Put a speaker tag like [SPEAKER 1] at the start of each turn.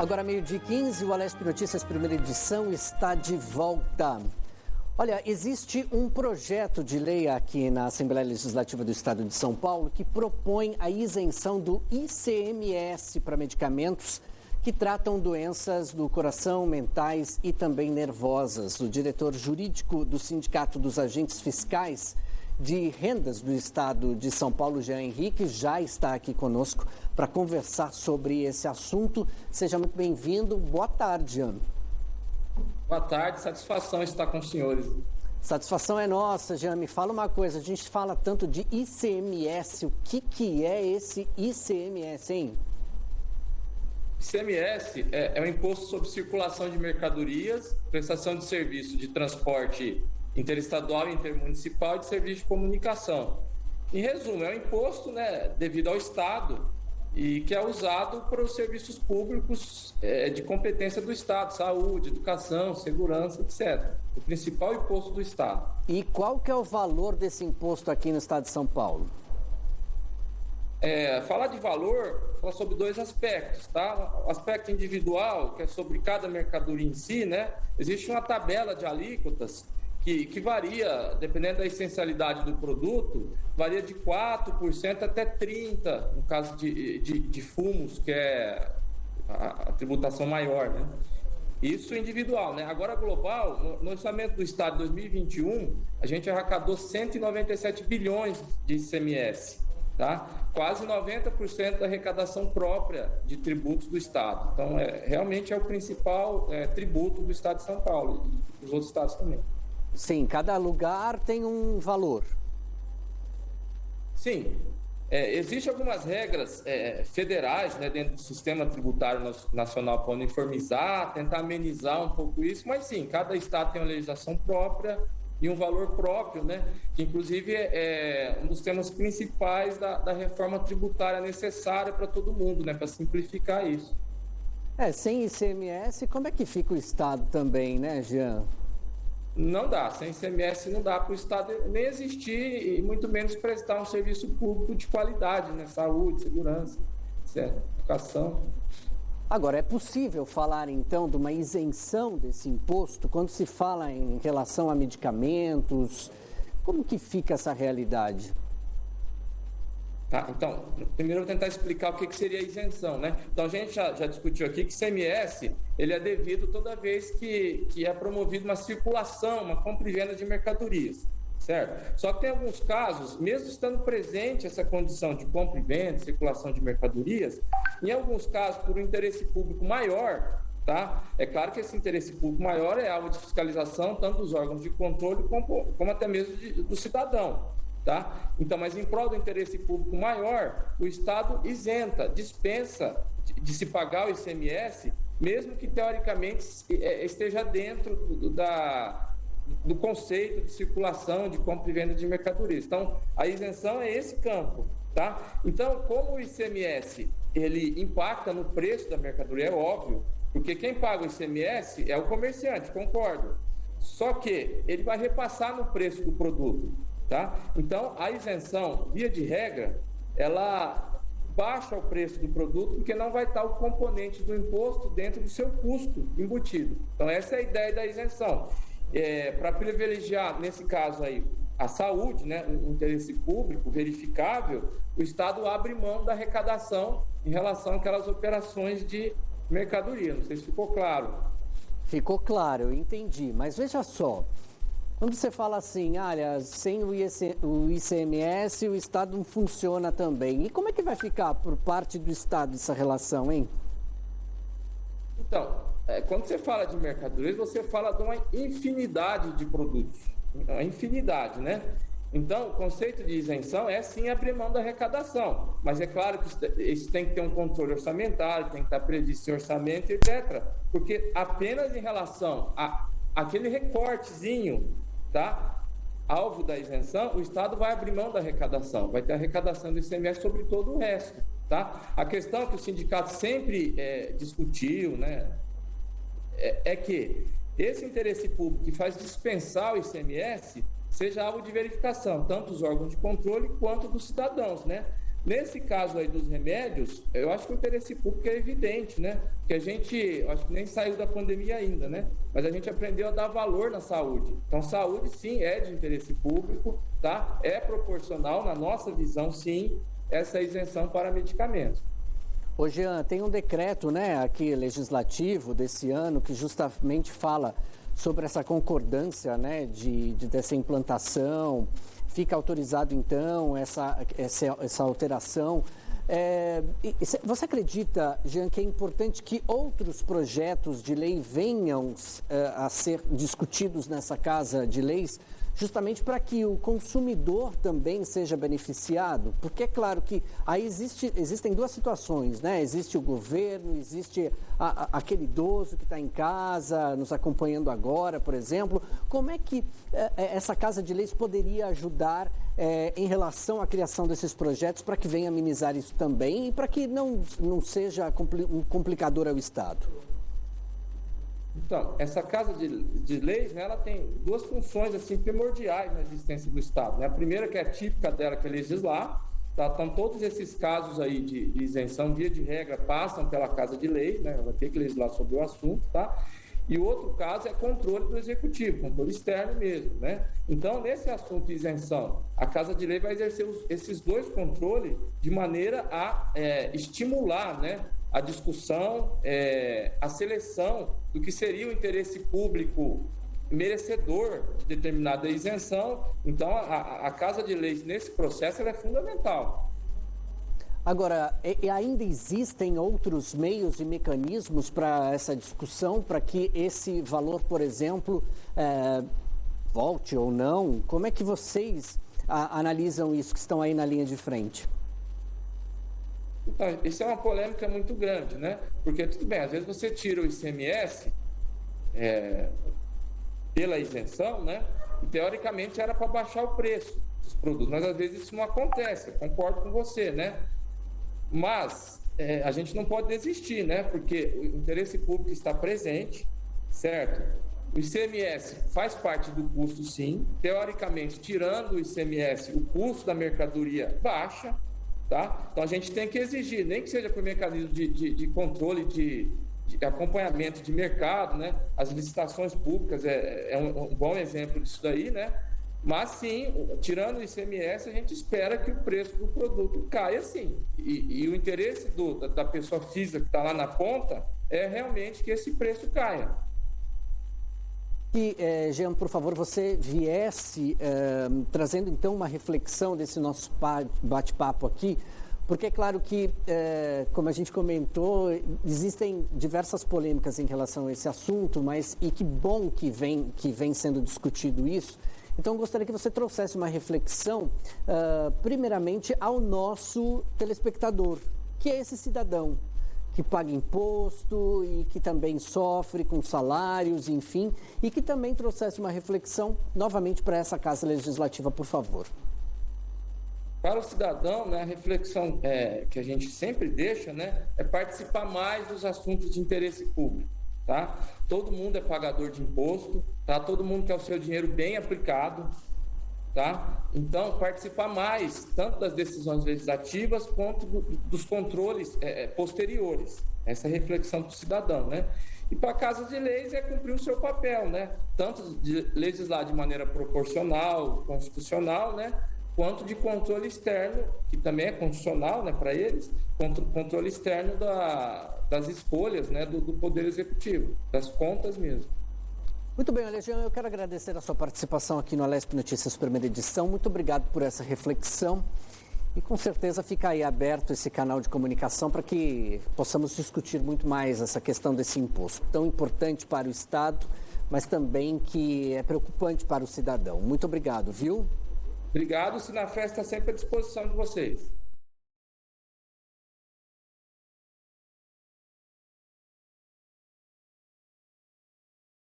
[SPEAKER 1] Agora, 12h15, o Alesp Notícias, primeira edição, está de volta. Olha, existe um projeto de lei aqui na Assembleia Legislativa do Estado de São Paulo que propõe a isenção do ICMS para medicamentos que tratam doenças do coração, mentais e também nervosas. O diretor jurídico do Sindicato dos Agentes Fiscais de Rendas do Estado de São Paulo, Jean Henrique, já está aqui conosco para conversar sobre esse assunto. Seja muito bem-vindo. Boa tarde, Jean.
[SPEAKER 2] Boa tarde, satisfação estar com os senhores.
[SPEAKER 1] Satisfação é nossa, Jean. Me fala uma coisa, a gente fala tanto de ICMS, o que é esse ICMS, hein?
[SPEAKER 2] ICMS é o Imposto sobre Circulação de Mercadorias, prestação de serviço de transporte interestadual e intermunicipal e de serviço de comunicação. Em resumo, é um imposto, devido ao Estado e que é usado para os serviços públicos de competência do Estado, saúde, educação, segurança, etc. O principal imposto do Estado.
[SPEAKER 1] E qual que é o valor desse imposto aqui no Estado de São Paulo?
[SPEAKER 2] Falar de valor, falar sobre dois aspectos, tá? O aspecto individual, que é sobre cada mercadoria em si, existe uma tabela de alíquotas que varia, dependendo da essencialidade do produto, varia de 4% até 30%, no caso de fumos, que é a tributação maior, Isso individual, Agora, global, no orçamento do Estado de 2021, a gente arrecadou 197 bilhões de ICMS, tá? Quase 90% da arrecadação própria de tributos do Estado. Então, realmente é o principal tributo do Estado de São Paulo e dos outros estados também.
[SPEAKER 1] Sim, cada lugar tem um valor.
[SPEAKER 2] Sim. Existem algumas regras federais dentro do sistema tributário nacional para uniformizar, tentar amenizar um pouco isso, mas sim, cada estado tem uma legislação própria e um valor próprio, que inclusive é um dos temas principais da reforma tributária necessária para todo mundo, para simplificar isso.
[SPEAKER 1] Sem ICMS, como é que fica o Estado também, Jean?
[SPEAKER 2] Não dá, sem ICMS não dá para o Estado nem existir e muito menos prestar um serviço público de qualidade, saúde, segurança, etc. Educação.
[SPEAKER 1] Agora, é possível falar então de uma isenção desse imposto quando se fala em relação a medicamentos? Como que fica essa realidade?
[SPEAKER 2] Tá, então, primeiro eu vou tentar explicar o que seria a isenção, Então, a gente já discutiu aqui que ICMS, ele é devido toda vez que é promovida uma circulação, uma compra e venda de mercadorias, certo? Só que tem alguns casos, mesmo estando presente essa condição de compra e venda, circulação de mercadorias, em alguns casos, por um interesse público maior, tá? É claro que esse interesse público maior é alvo de fiscalização, tanto dos órgãos de controle como até mesmo do cidadão. Tá? Então, mas em prol do interesse público maior, o Estado isenta, dispensa de se pagar o ICMS, mesmo que teoricamente esteja dentro do conceito de circulação, de compra e venda de mercadorias. Então, a isenção é esse campo. Tá? Então, como o ICMS ele impacta no preço da mercadoria, é óbvio, porque quem paga o ICMS é o comerciante, concordo. Só que ele vai repassar no preço do produto. Tá? Então, a isenção, via de regra, ela baixa o preço do produto porque não vai estar o componente do imposto dentro do seu custo embutido. Então, essa é a ideia da isenção. Para privilegiar, nesse caso aí, a saúde, um interesse público verificável, o Estado abre mão da arrecadação em relação àquelas operações de mercadoria. Não sei se ficou claro.
[SPEAKER 1] Ficou claro, eu entendi. Mas veja só, quando você fala assim, olha, sem o ICMS, o Estado não funciona também. E como é que vai ficar por parte do Estado essa relação, hein?
[SPEAKER 2] Então, quando você fala de mercadorias, você fala de uma infinidade de produtos. Uma infinidade, Então, o conceito de isenção é sim abrir mão da arrecadação. Mas é claro que isso tem que ter um controle orçamentário, tem que estar previsto em orçamento, etc. Porque apenas em relação àquele recortezinho, tá? Alvo da isenção, o Estado vai abrir mão da arrecadação, vai ter arrecadação do ICMS sobre todo o resto, tá? A questão que o sindicato sempre discutiu, é que esse interesse público que faz dispensar o ICMS seja alvo de verificação, tanto dos órgãos de controle quanto dos cidadãos, Nesse caso aí dos remédios, eu acho que o interesse público é evidente, né? Que a gente, acho que nem saiu da pandemia ainda, né? Mas a gente aprendeu a dar valor na saúde. Então, saúde, sim, é de interesse público, tá? É proporcional, na nossa visão, sim, essa isenção para medicamentos.
[SPEAKER 1] Ô, Jean, tem um decreto, né, aqui legislativo desse ano que justamente fala sobre essa concordância, né, dessa implantação. Fica autorizado, então, essa alteração. Você acredita, Jean, que é importante que outros projetos de lei venham a ser discutidos nessa Casa de Leis, justamente para que o consumidor também seja beneficiado? Porque é claro que aí existem duas situações, né? Existe o governo, existe aquele idoso que está em casa, nos acompanhando agora, por exemplo. Como é que essa Casa de Leis poderia ajudar em relação à criação desses projetos para que venha amenizar isso também e para que não seja um complicador ao Estado?
[SPEAKER 2] Então, essa Casa de Leis, né, ela tem duas funções assim, primordiais na existência do Estado. Né? A primeira, que é típica dela, que é legislar. Tá? Então, todos esses casos aí de isenção, via de regra, passam pela Casa de Leis, né? Ela vai ter que legislar sobre o assunto. Tá? E o outro caso é controle do Executivo, controle externo mesmo. Né? Então, nesse assunto de isenção, a Casa de Lei vai exercer esses dois controles de maneira a estimular, né, a discussão, a seleção do que seria o interesse público merecedor de determinada isenção. Então, a Casa de Leis, nesse processo, ela é fundamental.
[SPEAKER 1] Agora, ainda existem outros meios e mecanismos para essa discussão, para que esse valor, por exemplo, volte ou não? Como é que vocês analisam isso, que estão aí na linha de frente?
[SPEAKER 2] Então, isso é uma polêmica muito grande, né? Porque, tudo bem, às vezes você tira o ICMS pela isenção, né? E, teoricamente, era para baixar o preço dos produtos, mas, às vezes, isso não acontece. Eu concordo com você, né? Mas a gente não pode desistir, né? Porque o interesse público está presente, certo? O ICMS faz parte do custo, sim. Teoricamente, tirando o ICMS, o custo da mercadoria baixa. Tá? Então, a gente tem que exigir, nem que seja por mecanismo de controle, de acompanhamento de mercado, né? As licitações públicas é um bom exemplo disso daí, né? Mas, sim, tirando o ICMS, a gente espera que o preço do produto caia, sim. E o interesse da pessoa física que está lá na ponta é realmente que esse preço caia.
[SPEAKER 1] E, Jean, por favor, você viesse trazendo então uma reflexão desse nosso bate-papo aqui, porque é claro que, como a gente comentou, existem diversas polêmicas em relação a esse assunto, e que bom que vem sendo discutido isso. Então, eu gostaria que você trouxesse uma reflexão, primeiramente, ao nosso telespectador, que é esse cidadão que paga imposto e que também sofre com salários, enfim, e que também trouxesse uma reflexão novamente para essa Casa Legislativa, por favor.
[SPEAKER 2] Para o cidadão, né, a reflexão que a gente sempre deixa, né, é participar mais dos assuntos de interesse público. Tá? Todo mundo é pagador de imposto, tá? Todo mundo quer o seu dinheiro bem aplicado. Tá? Então, participar mais, tanto das decisões legislativas quanto dos controles posteriores. Essa é a reflexão do cidadão, né? E para a Casa de Leis é cumprir o seu papel, né? Tanto de legislar de maneira proporcional, constitucional, né? Quanto de controle externo, que também é constitucional, né, para eles, controle externo das escolhas, né, do Poder Executivo, das contas mesmo.
[SPEAKER 1] Muito bem, Jean, eu quero agradecer a sua participação aqui no Alesp Notícias, primeira edição. Muito obrigado por essa reflexão e com certeza fica aí aberto esse canal de comunicação para que possamos discutir muito mais essa questão desse imposto, tão importante para o Estado, mas também que é preocupante para o cidadão. Muito obrigado, viu?
[SPEAKER 2] Obrigado, o Sinafé está sempre à disposição de vocês.